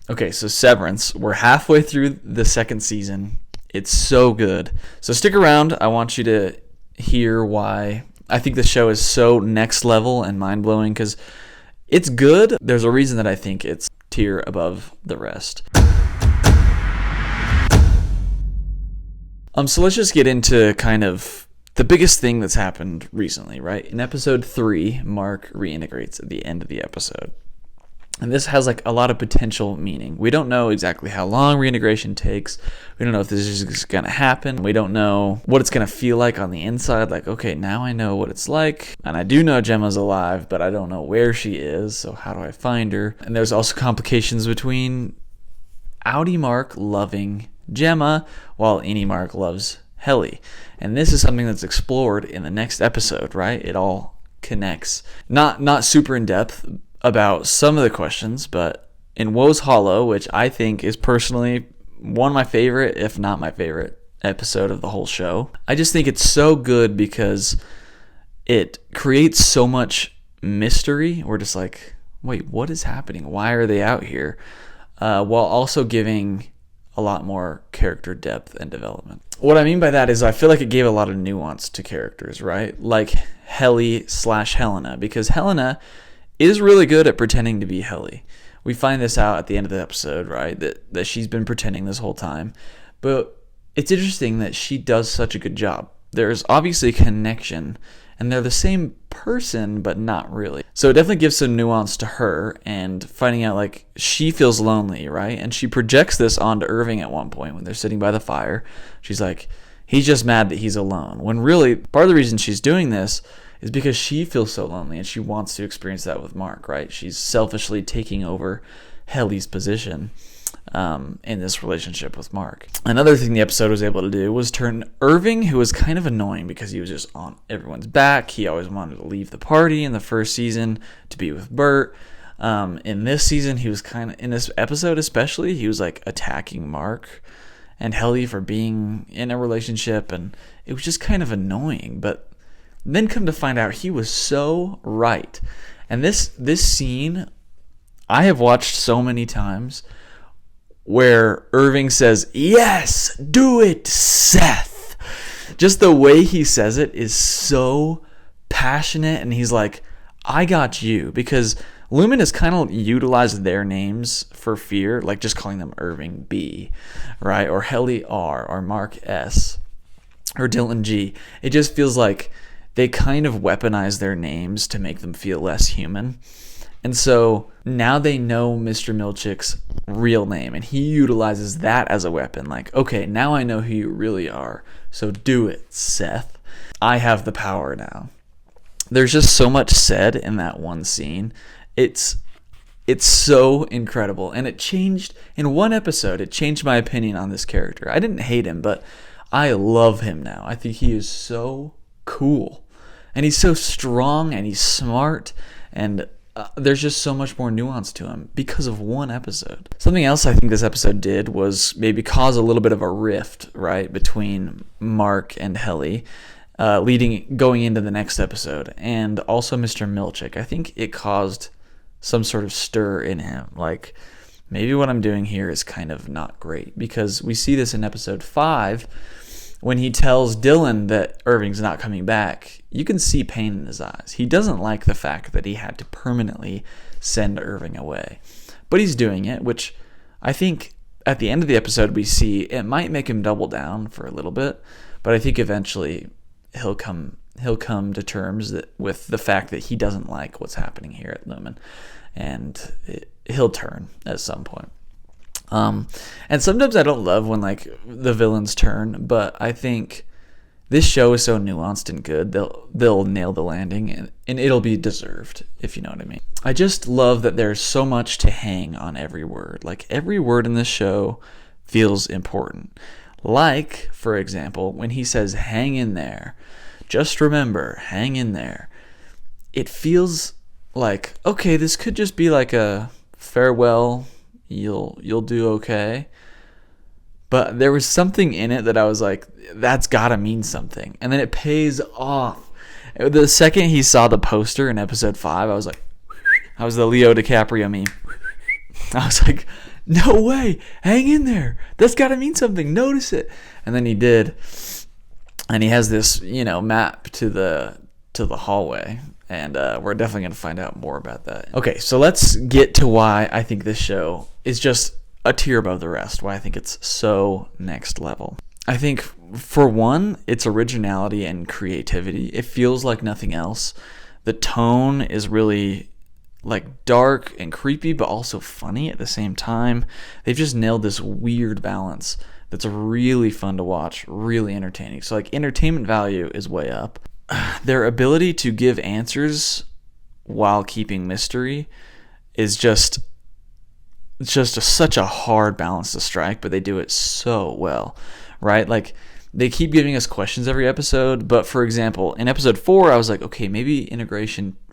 Okay, so Severance. We're halfway through the second season. It's so good. So stick around. I want you to hear why I think the show is so next level and mind blowing because it's good. There's a reason that I think it's tier above the rest. So let's just get into kind of the biggest thing that's happened recently, right? In episode 3, Mark reintegrates at the end of the episode. And this has like a lot of potential meaning. We don't know exactly how long reintegration takes. We don't know if this is just going to happen. We don't know what it's going to feel like on the inside. Like, okay, now I know what it's like. And I do know Gemma's alive, but I don't know where she is. So how do I find her? And there's also complications between Outie Mark loving Gemma while Innie Mark loves Helly. And this is something that's explored in the next episode, right? It all connects. Not super in depth about some of the questions, but in Woe's Hollow, which I think is personally one of my favorite, if not my favorite episode of the whole show, I just think it's so good because it creates so much mystery. We're just like, wait, what is happening? Why are they out here? While also giving a lot more character depth and development. What I mean by that is I feel like it gave a lot of nuance to characters, right? Like Helly/Helena, because Helena is really good at pretending to be Helly. We find this out at the end of the episode, right? That she's been pretending this whole time. But it's interesting that she does such a good job. There's obviously a connection, and they're the same person, but not really. So it definitely gives some nuance to her and finding out like she feels lonely, right? And she projects this onto Irving at one point when they're sitting by the fire. She's like, he's just mad that he's alone. When really, part of the reason she's doing this is because she feels so lonely and she wants to experience that with Mark, right? She's selfishly taking over Helly's position in this relationship with Mark. Another thing the episode was able to do was turn Irving, who was kind of annoying because he was just on everyone's back. He always wanted to leave the party in the first season to be with Bert. In this season, he was in this episode especially, he was like attacking Mark and Helly for being in a relationship, and it was just kind of annoying. But then come to find out he was so right. And this scene I have watched so many times where Irving says, "Yes, do it, Seth." Just the way he says it is so passionate, and he's like, I got you. Because Lumen has kind of utilized their names for fear, like just calling them Irving B, right? Or Helly R, or Mark S, or Dylan G. It just feels like they kind of weaponize their names to make them feel less human. And so now they know Mr. Milchick's real name, and he utilizes that as a weapon. Like, okay, now I know who you really are, so do it, Seth. I have the power now. There's just so much said in that one scene. It's so incredible, and it changed, in one episode, it changed my opinion on this character. I didn't hate him, but I love him now. I think he is so cool. And he's so strong, and he's smart, and there's just so much more nuance to him because of one episode. Something else I think this episode did was maybe cause a little bit of a rift, right, between Mark and Helly, going into the next episode, and also Mr. Milchick. I think it caused some sort of stir in him, like maybe what I'm doing here is kind of not great, because we see this in episode 5 when he tells Dylan that Irving's not coming back. You can see pain in his eyes. He doesn't like the fact that he had to permanently send Irving away. But he's doing it, which I think at the end of the episode we see it might make him double down for a little bit, but I think eventually he'll come to terms with the fact that he doesn't like what's happening here at Lumen, and he'll turn at some point. And sometimes I don't love when like the villains turn, but I think this show is so nuanced and good, they'll nail the landing, and it'll be deserved, if you know what I mean. I just love that there's so much to hang on every word. Like every word in this show feels important. Like, for example, when he says hang in there, just remember, hang in there. It feels like, okay, this could just be like a farewell, you'll do okay. But there was something in it that I was like, that's gotta mean something. And then it pays off. The second he saw the poster in episode 5, I was like, I was the Leo DiCaprio meme. I was like, no way, hang in there. That's got to mean something. Notice it. And then he did. And he has this, map to the hallway. And we're definitely going to find out more about that. Okay, so let's get to why I think this show is just a tier above the rest, why I think it's so next level. I think, for one, its originality and creativity. It feels like nothing else. The tone is really like dark and creepy, but also funny at the same time. They've just nailed this weird balance that's really fun to watch, really entertaining. So like entertainment value is way up. Their ability to give answers while keeping mystery is just such a hard balance to strike, but they do it so well, right? Like they keep giving us questions every episode, but for example, in episode 4, I was like, okay, maybe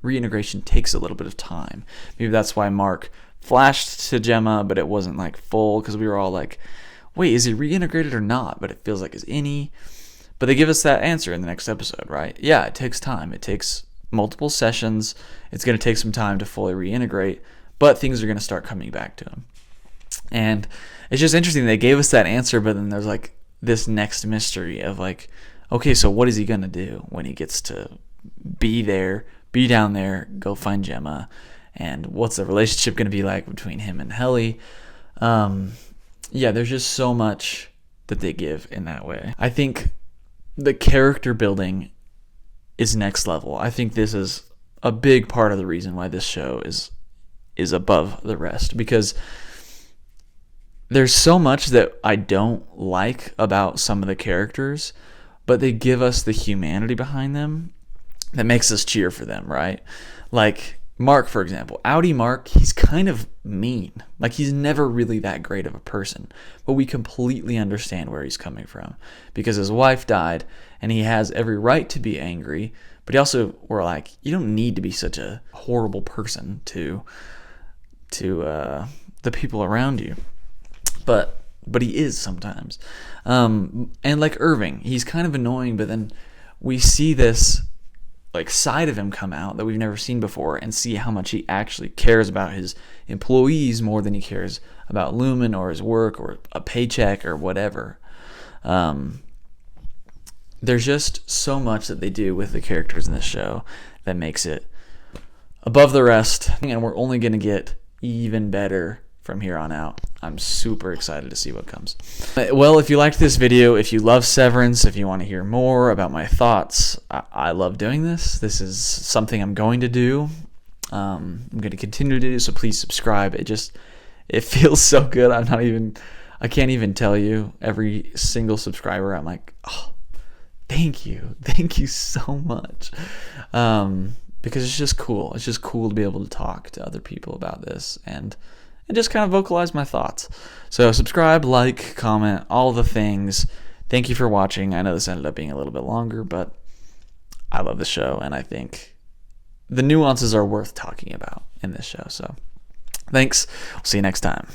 reintegration takes a little bit of time. Maybe that's why Mark flashed to Gemma, but it wasn't like full, because we were all like, wait, is he reintegrated or not? But it feels like, is any? But they give us that answer in the next episode, right? Yeah, it takes time. It takes multiple sessions. It's going to take some time to fully reintegrate, but things are going to start coming back to him. And it's just interesting. They gave us that answer, but then there's like this next mystery of like, okay, so what is he going to do when he gets to be down there, go find Gemma, and what's the relationship going to be like between him and Helly? Yeah, there's just so much that they give in that way. I think the character building is next level. I think this is a big part of the reason why this show is above the rest, because there's so much that I don't like about some of the characters, but they give us the humanity behind them that makes us cheer for them, right? Like Mark, for example. Audi Mark, he's kind of mean. Like, he's never really that great of a person, but we completely understand where he's coming from, because his wife died and he has every right to be angry, but he also, we're like, you don't need to be such a horrible person to the people around you. But he is sometimes. And like Irving, he's kind of annoying, but then we see this like side of him come out that we've never seen before, and see how much he actually cares about his employees more than he cares about Lumen or his work or a paycheck or whatever. There's just so much that they do with the characters in this show that makes it above the rest, and we're only going to get even better from here on out. I'm super excited to see what comes. Well, if you liked this video, if you love Severance, if you want to hear more about my thoughts, I love doing this. This is something I'm going to do. I'm going to continue to do, so please subscribe. It feels so good. I can't even tell you. Every single subscriber, I'm like, oh, thank you so much. Because it's just cool. It's just cool to be able to talk to other people about this and just kind of vocalize my thoughts. So subscribe, like, comment, all the things. Thank you for watching. I know this ended up being a little bit longer, but I love the show, and I think the nuances are worth talking about in this show. So thanks. We'll see you next time.